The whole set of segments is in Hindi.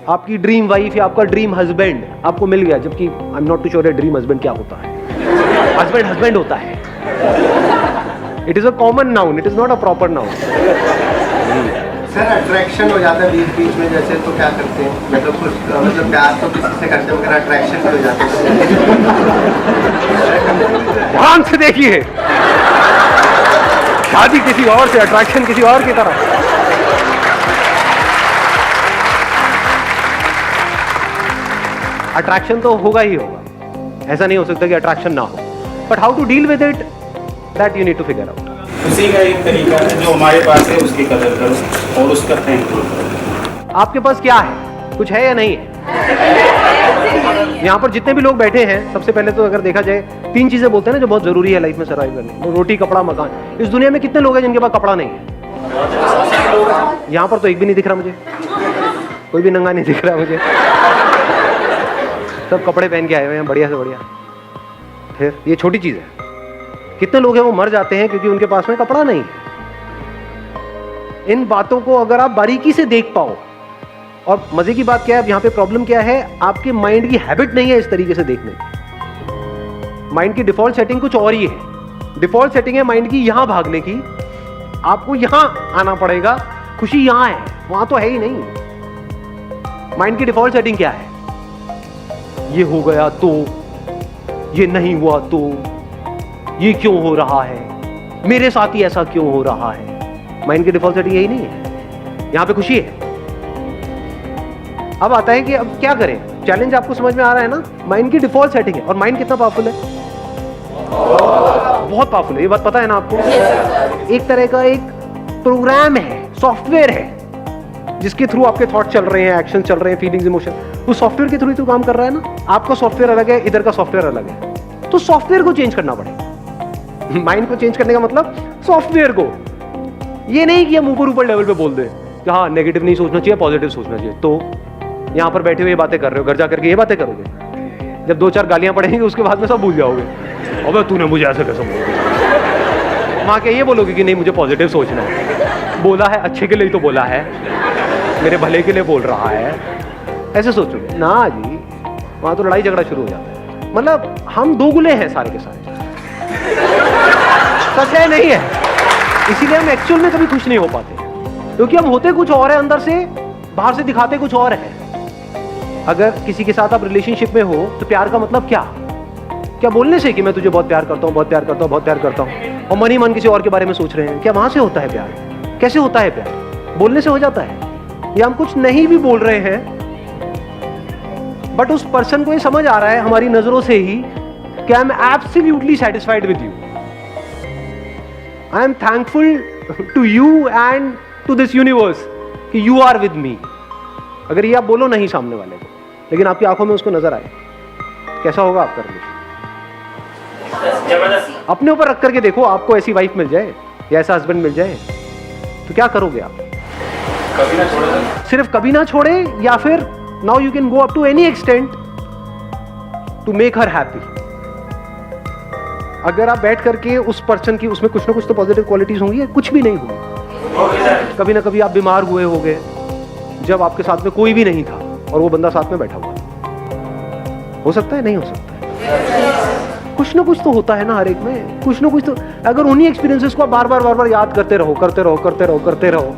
आपकी ड्रीम वाइफ या आपका ड्रीम हस्बैंड आपको मिल गया, जबकि I am not too sure dream husband क्या होता है। हस्बैंड हस्बैंड होता है, it is a common noun, it is not a proper noun. Sir attraction हो जाता है बीच बीच में जैसे, तो क्या करते हैं? मतलब कुछ मतलब प्यार तो किसी से करते हैं मगर अट्रैक्शन हो जाता है। ध्यान से देखिए, शादी किसी और से, अट्रैक्शन किसी और की तरफ। अट्रैक्शन तो होगा ही होगा, ऐसा नहीं हो सकता कि अट्रैक्शन ना हो, but how to deal with it, that you need to figure out. उसी का एक तरीका है, जो हमारे पास है उसकी कदर करो और उसका थैंकफुल करो। आपके पास क्या है, कुछ है या नहीं है? यहाँ पर जितने भी लोग बैठे हैं, सबसे पहले तो अगर देखा जाए 3 चीजें बोलते हैं ना जो बहुत जरूरी है लाइफ में सर्वाइव करने, रोटी, कपड़ा, मकान। इस दुनिया में कितने लोग हैं जिनके पास कपड़ा नहीं है? यहाँ पर तो एक भी नहीं दिख रहा मुझे, कोई भी नंगा नहीं दिख रहा मुझे, सब कपड़े पहन के आए हुए हैं बढ़िया से बढ़िया। फिर ये छोटी चीज है, कितने लोग हैं वो मर जाते हैं क्योंकि उनके पास में कपड़ा नहीं है। इन बातों को अगर आप बारीकी से देख पाओ, और मजे की बात क्या है, अब यहाँ पे प्रॉब्लम क्या है, आपके माइंड की हैबिट नहीं है इस तरीके से देखने की। माइंड की डिफॉल्ट सेटिंग कुछ और ही है। डिफॉल्ट सेटिंग है माइंड की यहां भागने की, आपको यहां आना पड़ेगा, खुशी यहां है, वहां तो है ही नहीं। माइंड की डिफॉल्ट सेटिंग क्या है? ये हो गया तो, ये नहीं हुआ तो, ये क्यों हो रहा है, मेरे साथ ही ऐसा क्यों हो रहा है। माइंड की डिफॉल्ट सेटिंग यही नहीं है, यहां पे खुशी है। अब आता है कि अब क्या करें, चैलेंज आपको समझ में आ रहा है ना। माइंड की डिफॉल्ट सेटिंग है, और माइंड कितना पावरफुल है, बहुत पावरफुल है, ये बात पता है ना आपको। एक तरह का एक प्रोग्राम है, सॉफ्टवेयर है, जिसके थ्रू आपके थॉट चल रहे हैं, एक्शन चल रहे हैं, फीलिंग्स, इमोशन, उस सॉफ्टवेयर के थ्रू ही तो काम कर रहा है ना। आपका सॉफ्टवेयर अलग है, इधर का सॉफ्टवेयर अलग है, तो सॉफ्टवेयर को चेंज करना पड़ेगा। माइंड को चेंज करने का मतलब सॉफ्टवेयर को, ये नहीं कि हम ऊपर लेवल पे बोल दें कि हाँ नेगेटिव नहीं सोचना चाहिए, पॉजिटिव सोचना चाहिए। तो यहाँ पर बैठे हुए ये बातें कर रहे हो, घर जाकर के ये बातें करोगे, जब 2-4 गालियां पड़ेंगी उसके बाद में सब भूल जाओगे। अबे तूने मुझे ऐसे कैसे बोला, वहां के ये बोलोगे कि नहीं मुझे पॉजिटिव सोचना है, बोला है अच्छे के लिए तो बोला है, मेरे भले के लिए बोल रहा है, ऐसे सोचोगे ना जी। वहां तो लड़ाई झगड़ा शुरू हो जाता है। मतलब हम दोगुले हैं सारे के सारे, सच है नहीं है, इसीलिए हम एक्चुअल में कभी खुश नहीं हो पाते, क्योंकि हम होते कुछ और है अंदर से, बाहर से दिखाते कुछ और है। अगर किसी के साथ आप रिलेशनशिप में हो तो प्यार का मतलब क्या बोलने से कि मैं तुझे बहुत प्यार करता हूँ, बहुत प्यार करता हूँ, बहुत प्यार करता हूँ, और मन ही मन किसी और के बारे में सोच रहे हैं, क्या वहां से होता है प्यार? कैसे होता है प्यार? बोलने से हो जाता है, या हम कुछ नहीं भी बोल रहे हैं बट उस पर्सन को ये समझ आ रहा है हमारी नजरों से ही कि I am absolutely satisfied with you, I am thankful to you and to this universe कि यू आर विद मी। अगर ये आप बोलो नहीं सामने वाले को, लेकिन आपकी आंखों में उसको नजर आए, कैसा होगा आपका रिलेशन? अपने ऊपर रख करके देखो, आपको ऐसी वाइफ मिल जाए या ऐसा हस्बैंड मिल जाए तो क्या करोगे आप? कभी ना छोड़े, सिर्फ कभी ना छोड़े, या फिर now you can go up to any extent to make her happy. अगर आप बैठ करके उस पर्सन की, उसमें कुछ ना कुछ तो पॉजिटिव क्वालिटीज होंगी, कुछ भी नहीं होगी। कभी ना कभी आप बीमार हुए होंगे जब आपके साथ में कोई भी नहीं था और वो बंदा साथ में बैठा हुआ, हो सकता है, नहीं हो सकता है, कुछ ना कुछ तो होता है ना हर एक में, कुछ ना कुछ तो। अगर उन्हीं एक्सपीरियंसेस को आप बार बार याद करते रहो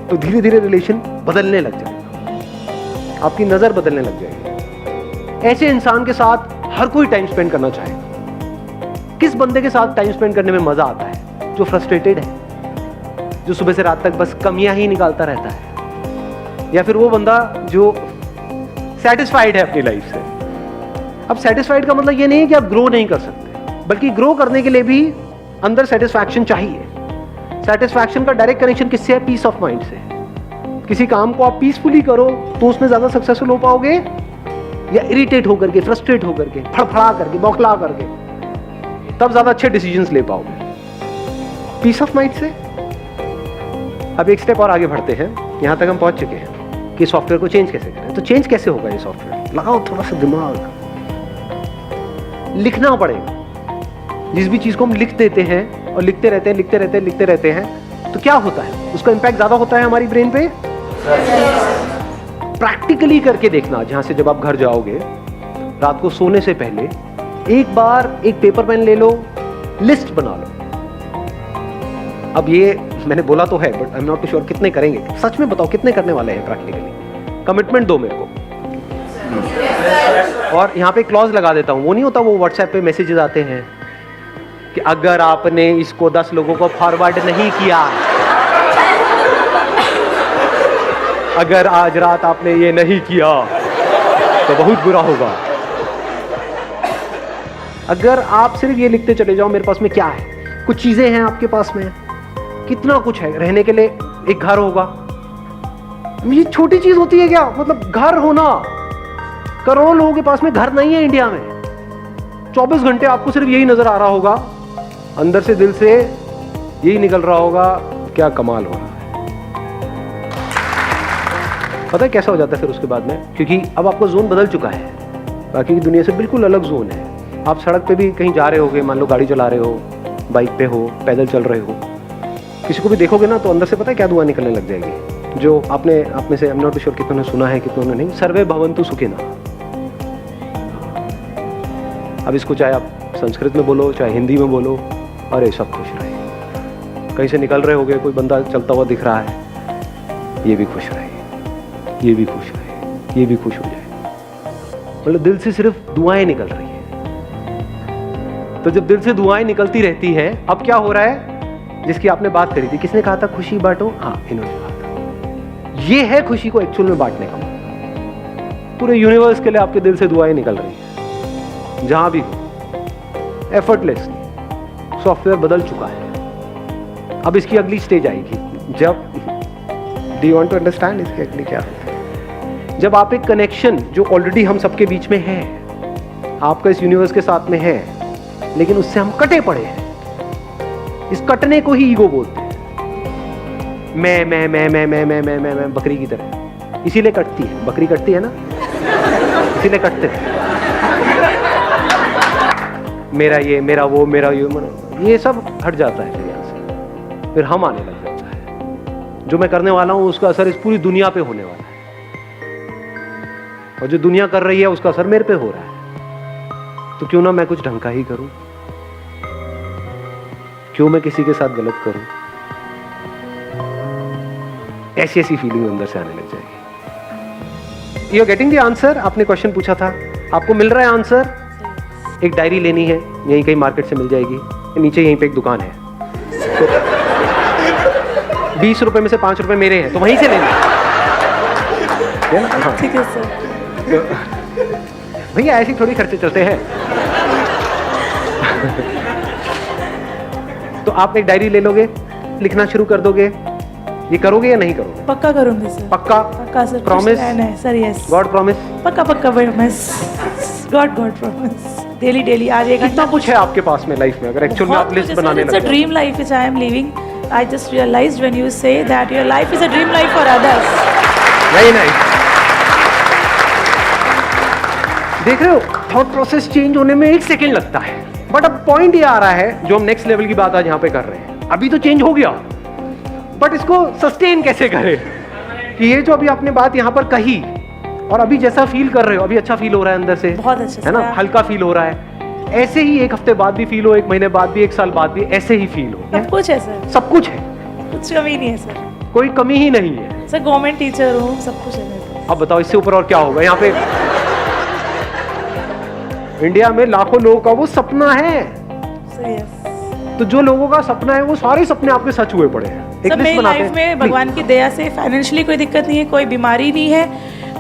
तो धीरे धीरे रिलेशन बदलने लग जाएगा, आपकी नजर बदलने लग जाएगी। ऐसे इंसान के साथ हर कोई टाइम स्पेंड करना चाहेगा। किस बंदे के साथ टाइम स्पेंड करने में मजा आता है? जो फ्रस्ट्रेटेड है, जो सुबह से रात तक बस कमियां ही निकालता रहता है, या फिर वो बंदा जो सेटिस्फाइड है अपनी लाइफ से। अब सेटिस्फाइड का मतलब ये नहीं है कि आप ग्रो नहीं कर सकते, बल्कि ग्रो करने के लिए भी अंदर सेटिस्फैक्शन चाहिए। सेटिस्फैक्शन का डायरेक्ट कनेक्शन किससे है? पीस ऑफ माइंड से। किसी काम को आप पीसफुली करो तो उसमें ज्यादा सक्सेसफुल हो पाओगे, या इरिटेट होकर के, फ्रस्ट्रेट होकर के, फड़फड़ा करके, बौखला करके, तब ज्यादा अच्छे डिसीजंस ले पाओगे पीस ऑफ माइंड से। अब एक स्टेप और आगे बढ़ते हैं, यहां तक हम पहुंच चुके हैं कि सॉफ्टवेयर को चेंज कैसे करें। तो चेंज कैसे होगा ये सॉफ्टवेयर? लगाओ थोड़ा सा दिमाग, लिखना पड़ेगा। जिस भी चीज को हम लिख देते हैं और लिखते रहते हैं तो क्या होता है? उसका इंपैक्ट ज्यादा होता है हमारी ब्रेन पे। प्रैक्टिकली करके देखना, जहां से जब आप घर जाओगे रात को सोने से पहले एक बार एक पेपर पेन ले लो, लिस्ट बना लो। अब ये मैंने बोला तो है, but I am not sure कितने करेंगे। सच में बताओ कितने करने वाले हैं प्रैक्टिकली? कमिटमेंट दो मेरे को। और यहाँ पे क्लॉज लगा देता हूँ, वो नहीं होता वो व्हाट्सएप पे मैसेजेस आते हैं कि अगर आपने इसको 10 लोगों को फॉरवर्ड नहीं किया, अगर आज रात आपने ये नहीं किया तो बहुत बुरा होगा। अगर आप सिर्फ ये लिखते चले जाओ मेरे पास में क्या है, कुछ चीजें हैं आपके पास में, कितना कुछ है, रहने के लिए एक घर होगा, ये छोटी चीज होती है क्या? मतलब घर होना, करोड़ों लोगों के पास में घर नहीं है इंडिया में। 24 घंटे आपको सिर्फ यही नजर आ रहा होगा, अंदर से दिल से यही निकल रहा होगा, क्या कमाल हो रहा है। पता है कैसा हो जाता है फिर उसके बाद में? क्योंकि अब आपका जोन बदल चुका है, बाकी की दुनिया से बिल्कुल अलग जोन है। आप सड़क पे भी कहीं जा रहे होगे, मान लो गाड़ी चला रहे हो, बाइक पे हो, पैदल चल रहे हो, किसी को भी देखोगे ना तो अंदर से पता है क्या दुआ निकलने लग जाएगी, जो आपने आप में से आई एम नॉट श्योर कितनों ने सुना है कितनों ने नहीं, सर्वे भवन्तु सुखिनः। अब इसको चाहे आप संस्कृत में बोलो चाहे हिंदी में बोलो, अरे सब खुश रहे। कहीं से निकल रहे होगे, कोई बंदा चलता हुआ दिख रहा है, ये भी खुश रहे, ये भी खुश रहे, ये भी खुश हो जाए। मतलब दिल से सिर्फ दुआएं निकल रही है। तो जब दिल से दुआएं निकलती रहती है, अब क्या हो रहा है? जिसकी आपने बात करी थी, किसने कहा था खुशी बांटो? हाँ, इन्होंने कहा था। ये है खुशी को एक्चुअल में बांटने का। पूरे यूनिवर्स के लिए आपके दिल से दुआएं निकल रही है, जहां भी हो, एफर्टलेसली। सॉफ्टवेयर बदल चुका है। अब इसकी अगली स्टेज आएगी, जब do you want to understand इसकी अगली क्या है? जब आप एक कनेक्शन जो ऑलरेडी हम सबके बीच में है, आपका इस यूनिवर्स के साथ में है, लेकिन उससे हम कटे पड़े हैं। इस कटने को ही ईगो बोलते हैं। मैं बकरी की तरह, इसीलिए कटती है बकरी, कटती है ना, इसीलिए कटते हैं। मेरा ये, मेरा वो, मेरा ये सब हट जाता है फिर यहाँ से, फिर हम आने लग जाता है। जो मैं करने वाला हूं उसका असर इस पूरी दुनिया पे होने वाला है, और जो दुनिया कर रही है उसका असर मेरे पे हो रहा है। तो क्यों ना मैं कुछ ढंग का ही करूं, क्यों मैं किसी के साथ गलत करूं? ऐसी ऐसी फीलिंग अंदर से आने लग जाएगी। You are getting the answer? आपने क्वेश्चन पूछा था, आपको मिल रहा है आंसर। एक डायरी लेनी है, यहीं कहीं मार्केट से मिल जाएगी, नीचे यहीं पे एक दुकान है, तो 20 रुपए में से 5 रुपए मेरे हैं, तो वहीं से लेना है। हाँ ठीक है सर। भैया ऐसे थोड़ी खर्चे चलते हैं। तो आप एक डायरी ले लोगे, लिखना शुरू कर दोगे, ये करोगे या नहीं करोगे? पक्का करूंगी सर। पक्का? पक्का सर। प्रॉमिस? है सर, यस। God promise? पक्का पक्का promise. God promise. Daily daily आज एक कितना कुछ है आपके पास में लाइफ में, अगर एक्चुअल में आप लिस्ट बनाने लगे। It's a dream life which I am living. I just realized when you say that your life is a dream life for others. Very nice. देख रहे हो, थॉट प्रोसेस चेंज होने में 1 सेकेंड लगता है, बट अब पॉइंट ये आ रहा है जो हम नेक्स्ट लेवल की बात आज यहाँ पे कर रहे हैं। अभी तो चेंज हो गया, बट इसको सस्टेन कैसे करें? कि ये जो अभी आपने बात यहाँ पर कही और अभी जैसा फील कर रहे हो, अभी अच्छा फील हो रहा है अंदर से, बहुत अच्छा है ना, हल्का फील हो रहा है। ऐसे ही 1 हफ्ते बाद भी फील हो, 1 महीने बाद भी, 1 साल बाद भी ऐसे ही फील हो। सब कुछ है सर, सब कुछ है, कुछ कमी नहीं है सर, कोई कमी ही नहीं है सर। गवर्नमेंट टीचर हूँ, सब कुछ है मेरे पास। अब बताओ इससे ऊपर और क्या होगा? यहाँ पे इंडिया में लाखों लोगों का वो सपना है। Sir yes. तो जो लोगों का सपना है वो सारे सपने आपके सच हुए पड़े हैं। एक सर लिस्ट मेरी बनाते लाइफ हैं। में भगवान की दया से फाइनेंशियली कोई दिक्कत नहीं है, कोई बीमारी नहीं है,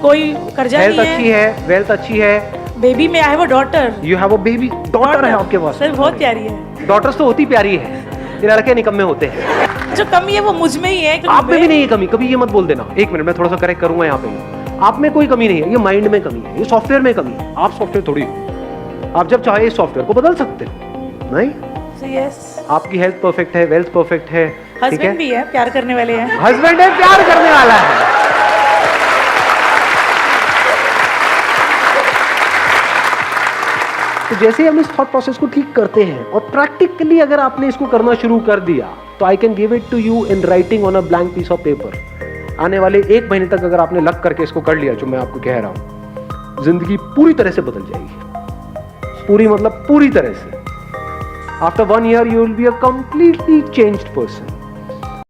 कोई कर्जा हेल्थ नहीं अच्छी है, वेल्थ अच्छी है। बेबी में I have a daughter. You have a baby, daughter है आपके पास। सर बहुत प्यारी है। डॉटर्स तो होती प्यारी है, ये लड़के निकम्मे होते हैं। जो कमी है वो मुझ में ही है। आप में भी नहीं है कमी, कभी ये मत बोल देना। 1 मिनट मैं थोड़ा सा करेक्ट करूंगा यहाँ पे। आप में कोई कमी नहीं है, ये माइंड में कमी है, ये सॉफ्टवेयर में कमी है। आप सॉफ्टवेयर थोड़ी हो, आप जब चाहे इस सॉफ्टवेयर को बदल सकते हो। नहीं, यस। आपकी हेल्थ परफेक्ट है, वेल्थ परफेक्ट है, ठीक है, हस्बैंड भी है, प्यार करने वाले हैं। हस्बैंड है, प्यार करने वाला है। तो जैसे हम इस थॉट प्रोसेस को ठीक करते हैं और प्रैक्टिकली अगर आपने इसको करना शुरू कर दिया, तो I can give it to you in writing on a blank piece of paper. आने वाले 1 महीने तक अगर आपने लग करके इसको कर लिया, जो मैं आपको कह रहा हूं, जिंदगी पूरी तरह से बदल जाएगी। पूरी मतलब पूरी तरह से। After 1 year you will be a completely changed person.